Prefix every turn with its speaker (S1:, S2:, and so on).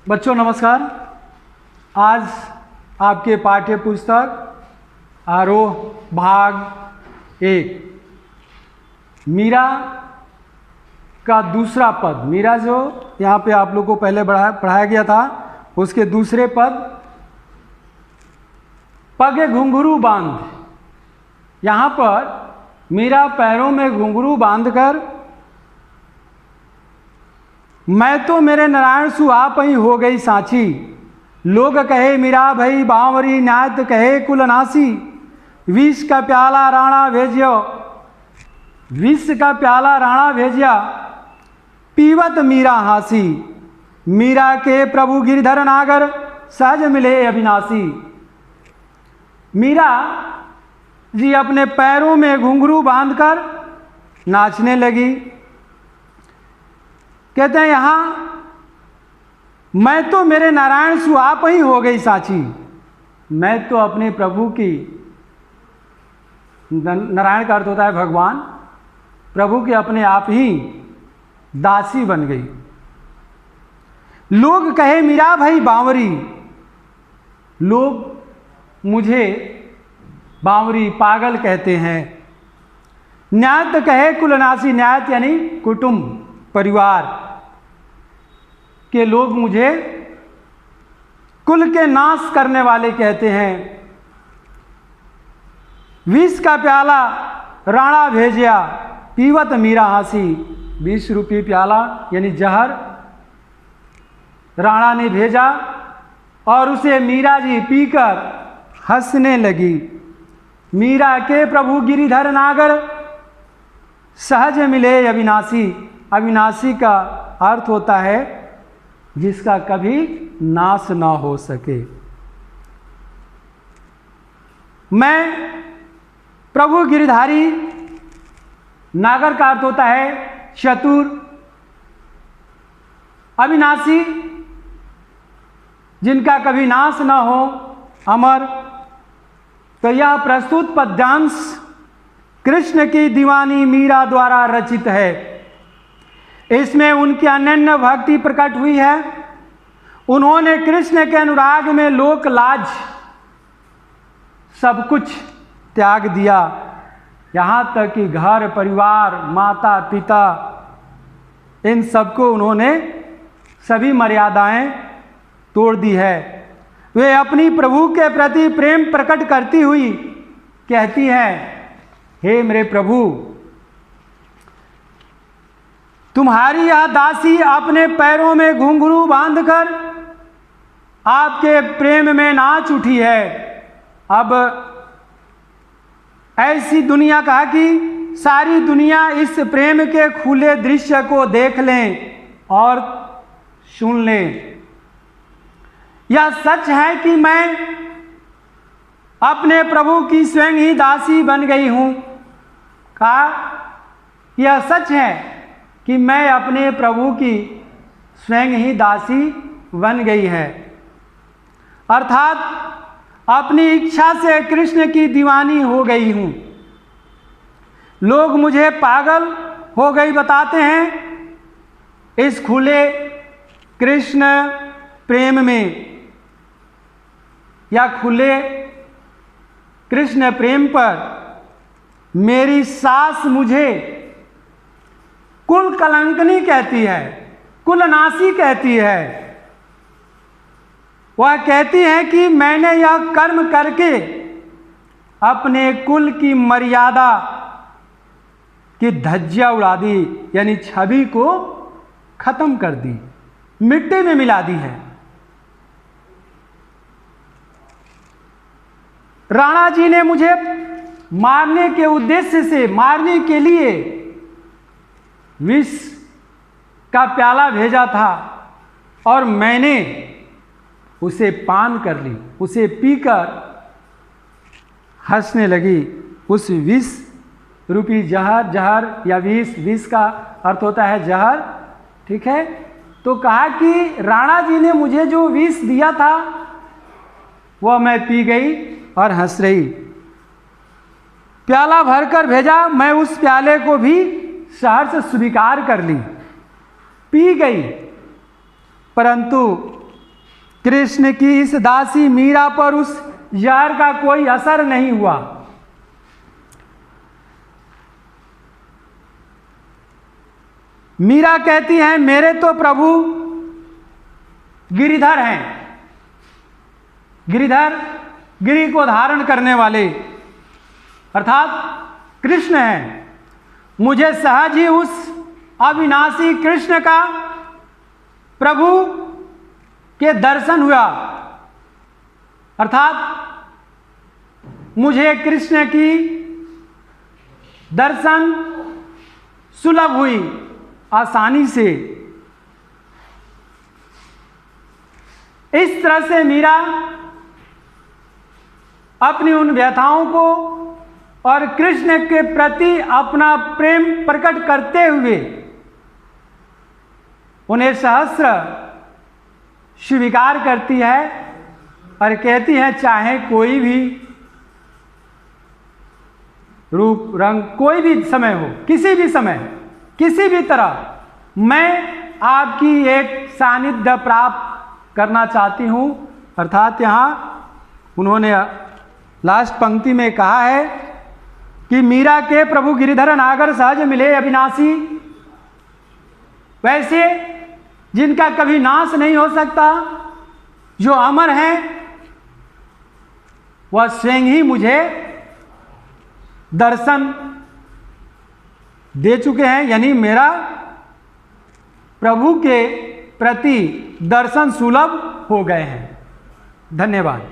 S1: बच्चों नमस्कार। आज आपके पाठ्य पुस्तक आरोह भाग 1 मीरा का दूसरा पद, मीरा जो यहाँ पे आप लोग को पहले पढ़ाया गया था, उसके दूसरे पद पग घुंघरू बांध। यहाँ पर मीरा पैरों में घुंघरू बांधकर मैं तो मेरे नारायण सु आप ही हो गई साची, लोग कहे मीरा भई बावरी, न्यात कहे कुलनासी, विष का प्याला राणा भेजियो, विष का प्याला राणा भेजिया, पीवत मीरा हासी, मीरा के प्रभु गिरधर नागर, सहज मिले अविनाशी। मीरा जी अपने पैरों में घुंघरू बांधकर नाचने लगी। कहते हैं यहाँ मैं तो मेरे नारायण सु आप ही हो गई साची, मैं तो अपने प्रभु की, नारायण का अर्थ होता है भगवान, प्रभु के अपने आप ही दासी बन गई। लोग कहे मीरा भाई बावरी, लोग मुझे बावरी पागल कहते हैं। न्यात कहे कुलनासी, न्यात यानी कुटुंब परिवार के लोग मुझे कुल के नाश करने वाले कहते हैं। विष का प्याला राणा भेजिया, पीवत मीरा हासी, 20 रुपये प्याला यानी जहर राणा ने भेजा और उसे मीरा जी पीकर हंसने लगी। मीरा के प्रभु गिरिधर नागर, सहज मिले अविनाशी। अविनाशी का अर्थ होता है जिसका कभी नाश ना हो सके। मैं प्रभु गिरधारी, नागर का अर्थ होता है चतुर, अविनाशी जिनका कभी नाश ना हो, अमर। तो यह प्रस्तुत पद्यांश कृष्ण की दीवानी मीरा द्वारा रचित है। इसमें उनकी अनन्य भक्ति प्रकट हुई है। उन्होंने कृष्ण के अनुराग में लोक लाज सब कुछ त्याग दिया, यहाँ तक कि घर परिवार माता पिता इन सबको उन्होंने सभी मर्यादाएं तोड़ दी है। वे अपनी प्रभु के प्रति प्रेम प्रकट करती हुई कहती हैं, हे मेरे प्रभु, तुम्हारी यह दासी अपने पैरों में घुंघरू बांधकर आपके प्रेम में नाच उठी है। अब ऐसी दुनिया, कहा कि सारी दुनिया इस प्रेम के खुले दृश्य को देख लें और सुन लें। यह सच है कि मैं अपने प्रभु की स्वयं ही दासी बन गई हूं। कहा यह सच है कि मैं अपने प्रभु की स्वयं ही दासी बन गई है, अर्थात अपनी इच्छा से कृष्ण की दीवानी हो गई हूं। लोग मुझे पागल हो गई बताते हैं। इस खुले कृष्ण प्रेम में या खुले कृष्ण प्रेम पर मेरी सास मुझे कुल कलंकनी कहती है, कुलनाशी कहती है। वह कहती है कि मैंने यह कर्म करके अपने कुल की मर्यादा की धज्जियां उड़ा दी, यानी छवि को खत्म कर दी, मिट्टी में मिला दी है। राणा जी ने मुझे मारने के उद्देश्य से, मारने के लिए विष का प्याला भेजा था और मैंने उसे पान कर ली, उसे पीकर हंसने लगी। उस विष रूपी जहर, जहर या विष, विष का अर्थ होता है जहर, ठीक है। तो कहा कि राणा जी ने मुझे जो विष दिया था वह मैं पी गई और हंस रही। प्याला भरकर भेजा, मैं उस प्याले को भी सहर्ष स्वीकार कर ली, पी गई, परंतु कृष्ण की इस दासी मीरा पर उस जहर का कोई असर नहीं हुआ। मीरा कहती हैं मेरे तो प्रभु गिरिधर हैं, गिरिधर गिरि को धारण करने वाले अर्थात कृष्ण हैं। मुझे सहज ही उस अविनाशी कृष्ण का प्रभु के दर्शन हुआ, अर्थात मुझे कृष्ण की दर्शन सुलभ हुई आसानी से। इस तरह से मीरा अपनी उन व्यथाओं को और कृष्ण के प्रति अपना प्रेम प्रकट करते हुए उन्हें सहस्र स्वीकार करती है और कहती है चाहे कोई भी रूप रंग कोई भी समय हो, किसी भी समय किसी भी तरह मैं आपकी एक सानिध्य प्राप्त करना चाहती हूँ। अर्थात यहाँ उन्होंने लास्ट पंक्ति में कहा है कि मीरा के प्रभु गिरिधर नागर सहज मिले अविनाशी, वैसे जिनका कभी नाश नहीं हो सकता, जो अमर हैं, वह स्वयं ही मुझे दर्शन दे चुके हैं, यानी मेरा प्रभु के प्रति दर्शन सुलभ हो गए हैं। धन्यवाद।